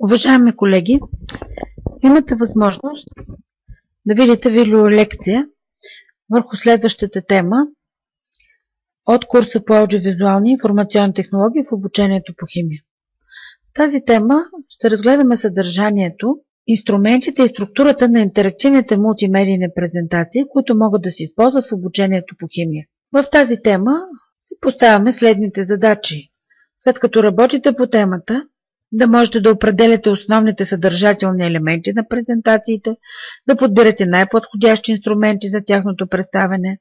Уважаеми колеги, имате възможност да видите видеолекция върху следващата тема от курса по аудиовизуални и информационни технологии в обучението по химия. Тази тема ще разгледаме съдържанието, инструментите и структурата на интерактивните мултимедийни презентации, които могат да се използват в обучението по химия. В тази тема си поставяме следните задачи. След като работите по темата, да можете да определяте основните съдържателни елементи на презентациите, да подбирате най-подходящи инструменти за тяхното представяне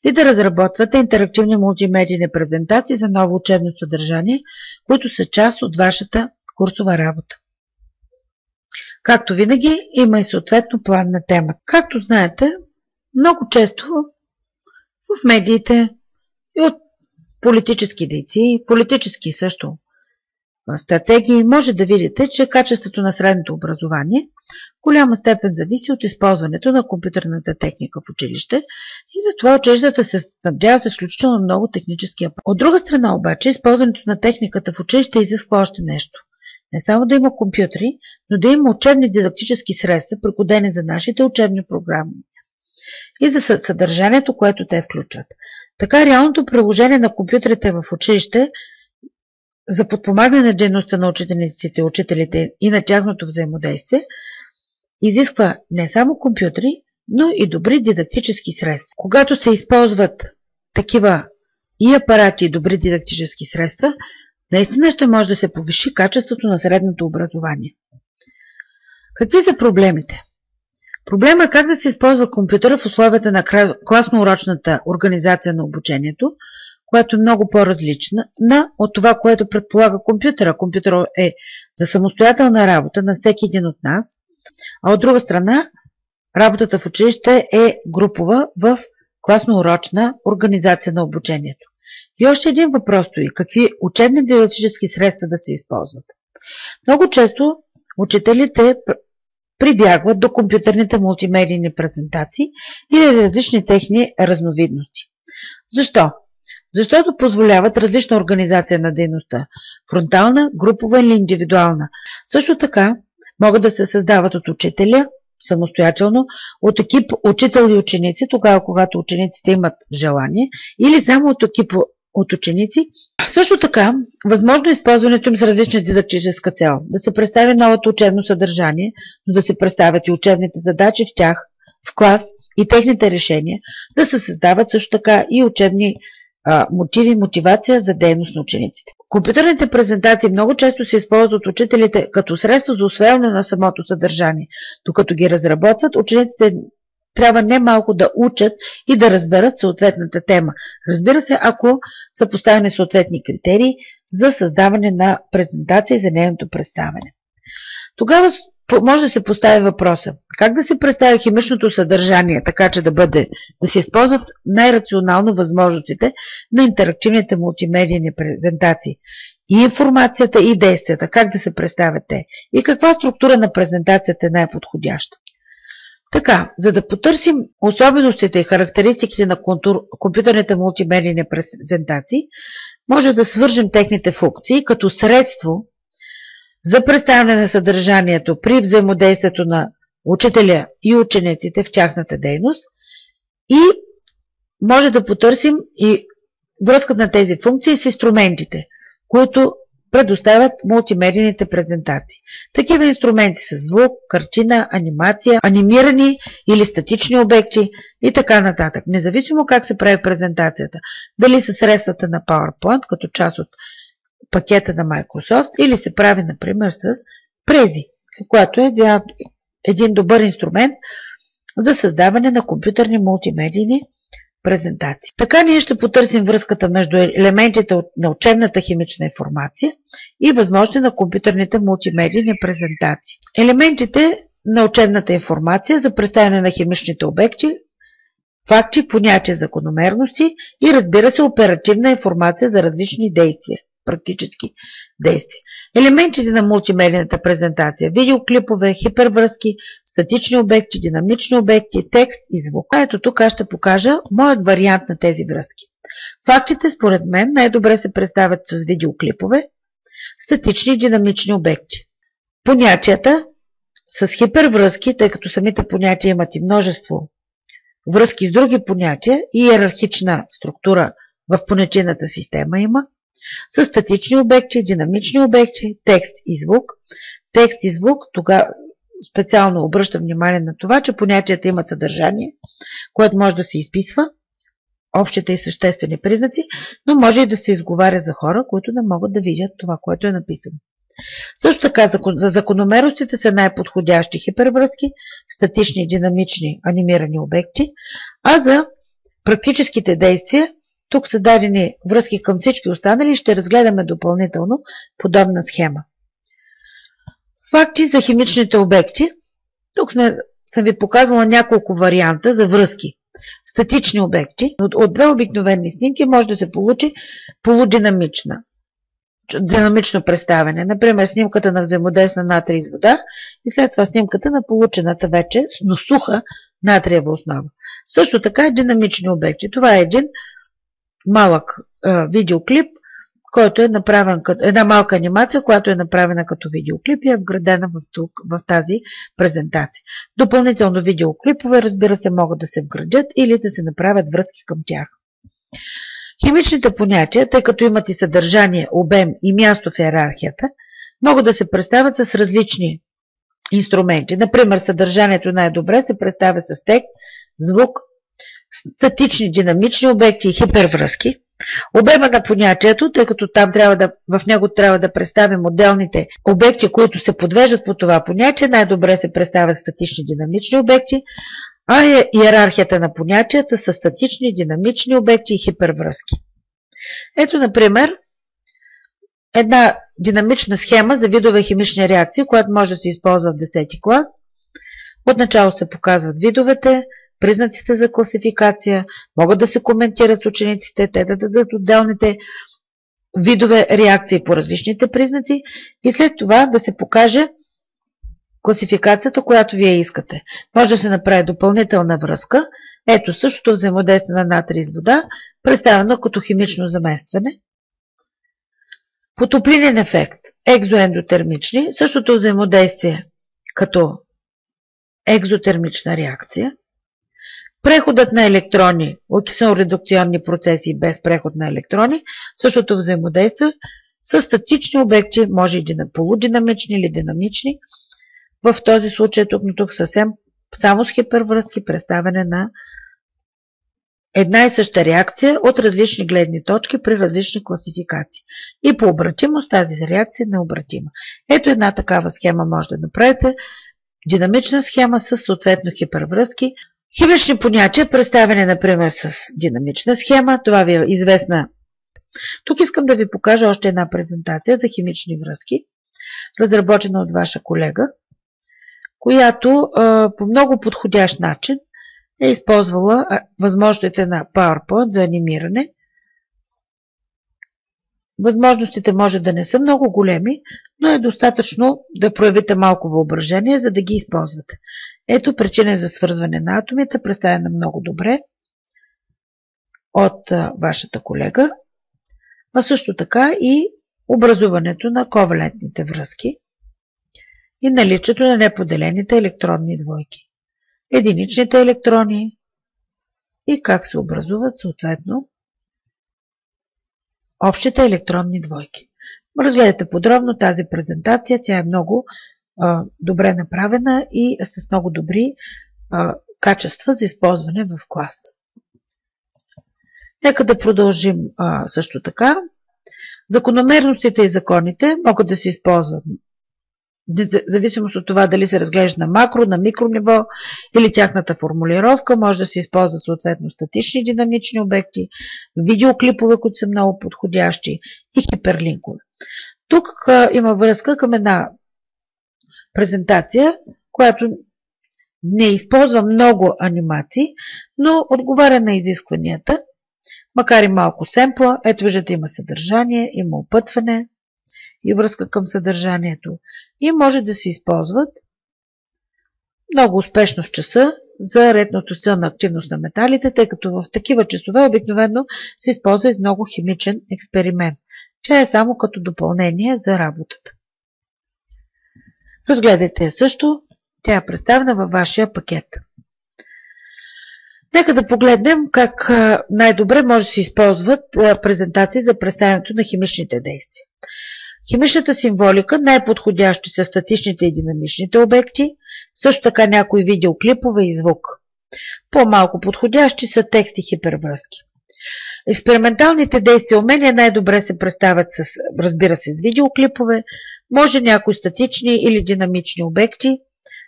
и да разработвате интерактивни мултимедийни презентации за ново учебно съдържание, които са част от вашата курсова работа. Както винаги, има и съответно план на тема. Както знаете, много често в медиите и от политически дейци, политически също стратегии, може да видите, че качеството на средното образование в голяма степен зависи от използването на компютърната техника в училище и затова училищата се снабдяват с изключително много технически апарати. От друга страна обаче, използването на техниката в училище изисква още нещо. Не само да има компютри, но да има учебни дидактически средства, пригодени за нашите учебни програми и за съдържанието, което те включват. Така реалното приложение на компютрите в училище за подпомагане на дейността на учениците и учителите и на тяхното взаимодействие изисква не само компютри, но и добри дидактически средства. Когато се използват такива и апарати и добри дидактически средства, наистина ще може да се повиши качеството на средното образование. Какви са проблемите? Проблема е как да се използва компютъра в условията на класно-урочната организация на обучението, която е много по-различна от това, което предполага компютъра. Компютър е за самостоятелна работа на всеки един от нас, а от друга страна работата в училище е групова в класно-урочна организация на обучението. И още един въпрос стои. Какви учебни дидактически средства да се използват? Много често учителите прибягват до компютърните мултимедийни презентации или различни техни разновидности. Защо? Защото позволяват различна организация на дейността – фронтална, групова или индивидуална. Също така могат да се създават от учителя самостоятелно, от екип учител и ученици, тогава когато учениците имат желание, или само от екип от ученици. Също така, възможно е използването им с различна дидактическа цел. Да се представи новото учебно съдържание, но да се представят и учебните задачи в тях, в клас и техните решения, да се създават също така и учебни мотиви, мотивация за дейност на учениците. Компютърните презентации много често се използват от учителите като средство за усвояване на самото съдържание. Докато ги разработват, учениците трябва немалко да учат и да разберат съответната тема. Разбира се, ако са поставени съответни критерии за създаване на презентация и за нейното представяне. Тогава може да се постави въпроса: как да се представи химичното съдържание, така че да се използват най-рационално възможностите на интерактивните мултимедийни презентации? И информацията, и действията, как да се представят те? И каква структура на презентацията е най-подходяща? Така, за да потърсим особеностите и характеристиките на компютърните мултимедийни презентации, може да свържем техните функции като средство за представяне на съдържанието при взаимодействието на учителя и учениците в тяхната дейност и може да потърсим и връзката на тези функции с инструментите, които предоставят мултимедийните презентации. Такива инструменти са звук, картина, анимация, анимирани или статични обекти и така нататък. Независимо как се прави презентацията, дали са средствата на PowerPoint като част от пакета на Microsoft или се прави, например, с Prezi, което е един добър инструмент за създаване на компютърни мултимедийни презентации. Така ние ще потърсим връзката между елементите на учебната химична информация и възможности на компютърните мултимедийни презентации. Елементите на учебната информация за представяне на химичните обекти, факти, понятия, закономерности и, разбира се, оперативна информация за различни действия, практически действия. Елементите на мултимедийната презентация – видеоклипове, хипервръзки, статични обекти, динамични обекти, текст и звук. Ето тук аз ще покажа моят вариант на тези връзки. Фактите, според мен, най-добре се представят с видеоклипове, статични и динамични обекти. понятията с хипервръзки, тъй като самите понятия имат и множество връзки с други понятия и иерархична структура в понятийната система има, с статични обекти, динамични обекти, текст и звук. Текст и звук, тогава специално обръщам внимание на това, че понятията имат съдържание, което може да се изписва, общите и съществени признаци, но може и да се изговаря за хора, които не могат да видят това, което е написано. Също така за закономерностите са най-подходящи хипервръзки, статични, динамични, анимирани обекти, а за практическите действия тук са дадени връзки към всички останали и ще разгледаме допълнително подобна схема. Факти за химичните обекти. Тук съм ви показвала няколко варианта за връзки. Статични обекти. От две обикновени снимки може да се получи полудинамично представяне. Например, снимката на взаимодействие на натрий с вода и след това снимката на получената вече, но суха натриева основа. Също така динамични обекти. Това е един малък видеоклип, който е направен като една малка анимация, която е направена като видеоклип и е вградена в тази презентация. Допълнително видеоклипове, разбира се, могат да се вградят или да се направят връзки към тях. Химичните понятия, тъй като имат и съдържание, обем и място в иерархията, могат да се представят с различни инструменти. Например, съдържанието най-добре се представя с текст, звук, статични, динамични обекти и хипервръзки. Обема на понятието, тъй като в него трябва да представим отделните обекти, които се подвеждат по това понятие, най-добре се представят статични, динамични обекти, а иерархията на понятията са статични, динамични обекти и хипервръзки. Ето, например, една динамична схема за видове химични реакции, която може да се използва в 10 клас. Отначало се показват видовете, признаците за класификация, могат да се коментират с учениците, те да дадат отделните видове реакции по различните признаци и след това да се покаже класификацията, която вие искате. Може да се направи допълнителна връзка. Ето същото взаимодействие на натрий с вода, представено като химично заместване. Потоплинен ефект, екзоендотермични, същото взаимодействие като екзотермична реакция. Преходът на електрони, окиселно-редукционни процеси без преход на електрони, същото взаимодействие с статични обекти, може и полудинамични или динамични. В този случай тук съвсем само с хипервръзки представяне на една и съща реакция от различни гледни точки при различни класификации. И по обратимост тази реакция е необратима. Ето една такава схема може да направите. Динамична схема с съответно хипервръзки. Химични понятия, представени, например, с динамична схема. Това ви е известна. Тук искам да ви покажа още една презентация за химични връзки, разработена от ваша колега, която по много подходящ начин е използвала възможностите на PowerPoint за анимиране. Възможностите може да не са много големи, но е достатъчно да проявите малко въображение, за да ги използвате. Ето причина за свързване на атомите, представена много добре от вашата колега, а също така и образуването на ковалентните връзки и наличието на неподелените електронни двойки, единичните електрони и как се образуват съответно общите електронни двойки. Разгледайте подробно тази презентация, тя е много добре направена и с много добри качества за използване в клас. Нека да продължим също така. Закономерностите и законите могат да се използват в зависимост от това дали се разглежда на макро, на микро ниво или тяхната формулировка. Може да се използва съответно статични динамични обекти, видеоклипове, които са много подходящи и хиперлинкове. Тук има връзка към една презентация, която не използва много анимации, но отговаря на изискванията, макар и малко семпла. Ето виждате, има съдържание, има опътване и връзка към съдържанието. И може да се използват много успешно в часа за ретнотоцилна активност на металите, тъй като в такива часове обикновено се използва и много химичен експеримент. Тя е само като допълнение за работата. Разгледайте я също, тя е представена във вашия пакет. Нека да погледнем как най-добре може да се използват презентации за представянето на химичните действия. Химичната символика най-подходящи са статичните и динамичните обекти, също така някои видеоклипове и звук. По-малко подходящи са текст и хипервръзки. Експерименталните действия и умения най-добре се представят разбира се, с видеоклипове, може някои статични или динамични обекти,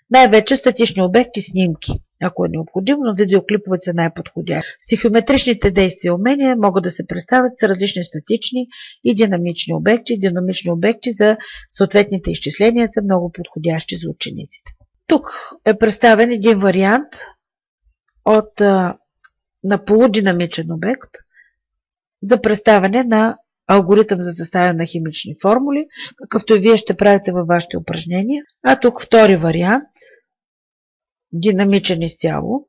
най-вече статични обекти снимки, ако е необходимо, но видеоклиповете са най-подходящи. Стихиометричните действия и умения могат да се представят с различни статични и динамични обекти. Динамични обекти за съответните изчисления са много подходящи за учениците. Тук е представен един вариант на полудинамичен обект за представяне на алгоритъм за съставяне на химични формули, какъвто и вие ще правите във вашите упражнения. А тук втори вариант, динамичен изцяло.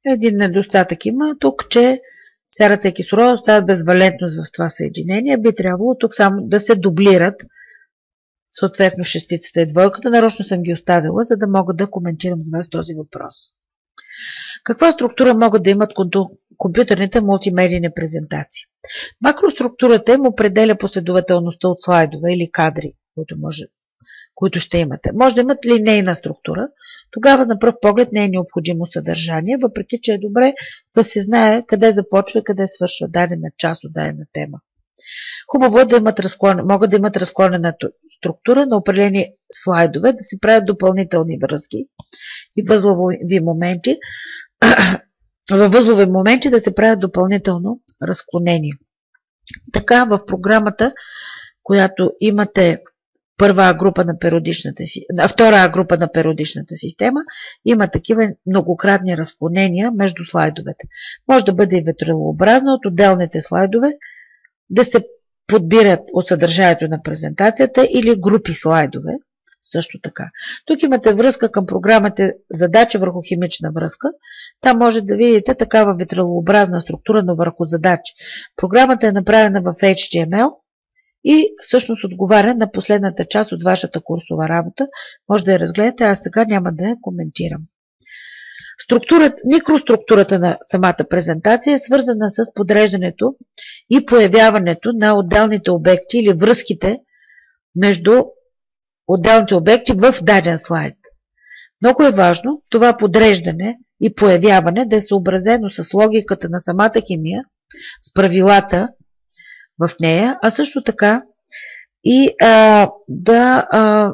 Един недостатък има тук, че сярата и кислорода оставят безвалентност в това съединение. Би трябвало тук само да се дублират съответно шестицата и двойката. Нарочно съм ги оставила, за да мога да коментирам с вас този въпрос. Каква структура могат да имат компютърните мултимедийни презентации? Макроструктурата им определя последователността от слайдове или кадри, които ще имате. Може да имат линейна структура, тогава на пръв поглед не е необходимо съдържание, въпреки че е добре да се знае къде започва и къде свършва дадена част от дадена тема. Хубаво е да могат да имат разклонена структура на определени слайдове, да се правят допълнителни връзки и възлови моменти, във възлови моменти да се правят допълнително разклонения. Така в програмата, която имате втора група на периодичната система, има такива многократни разклонения между слайдовете. Може да бъде и ветрилообразно от отделните слайдове да се подбират от съдържанието на презентацията или групи слайдове. Също така. Тук имате връзка към програмата задача върху химична връзка. Там може да видите такава ветрилообразна структура, но върху задачи. Програмата е направена в HTML и всъщност отговаря на последната част от вашата курсова работа. Може да я разгледате, аз сега няма да я коментирам. Микроструктурата на самата презентация е свързана с подреждането и появяването на отделните обекти или връзките между отделните обекти в даден слайд. Много е важно това подреждане и появяване да е съобразено с логиката на самата химия, с правилата в нея, а също така и да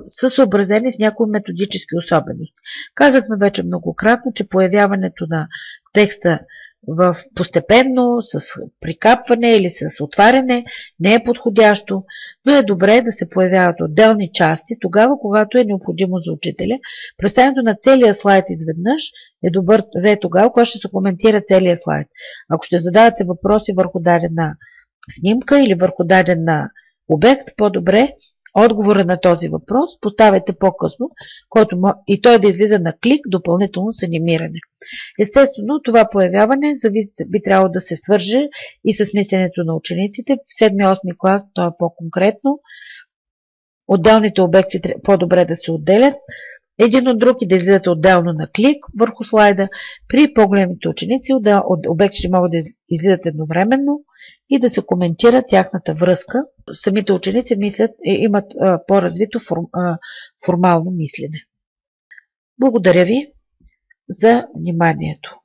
са съобразени с някои методически особености. Казахме вече многократно, че появяването на текста постепенно, с прикапване или с отваряне не е подходящо, но е добре да се появяват отделни части тогава, когато е необходимо за учителя. Представянето на целия слайд изведнъж е добре тогава, когато ще се коментира целия слайд. Ако ще задавате въпроси върху дадена снимка или върху даден обект, по-добре отговора на този въпрос поставяйте по-късно, и той да излиза на клик допълнително с анимиране. Естествено, това появяване би трябвало да се свърже и с мисленето на учениците. В 7-8 клас то е по-конкретно. Отделните обекти по-добре да се отделят един от друг и да излизат отделно на клик върху слайда. При по-големите ученици обектите могат да излизат едновременно и да се коментира тяхната връзка. Самите ученици имат по-развито формално мислене. Благодаря ви за вниманието.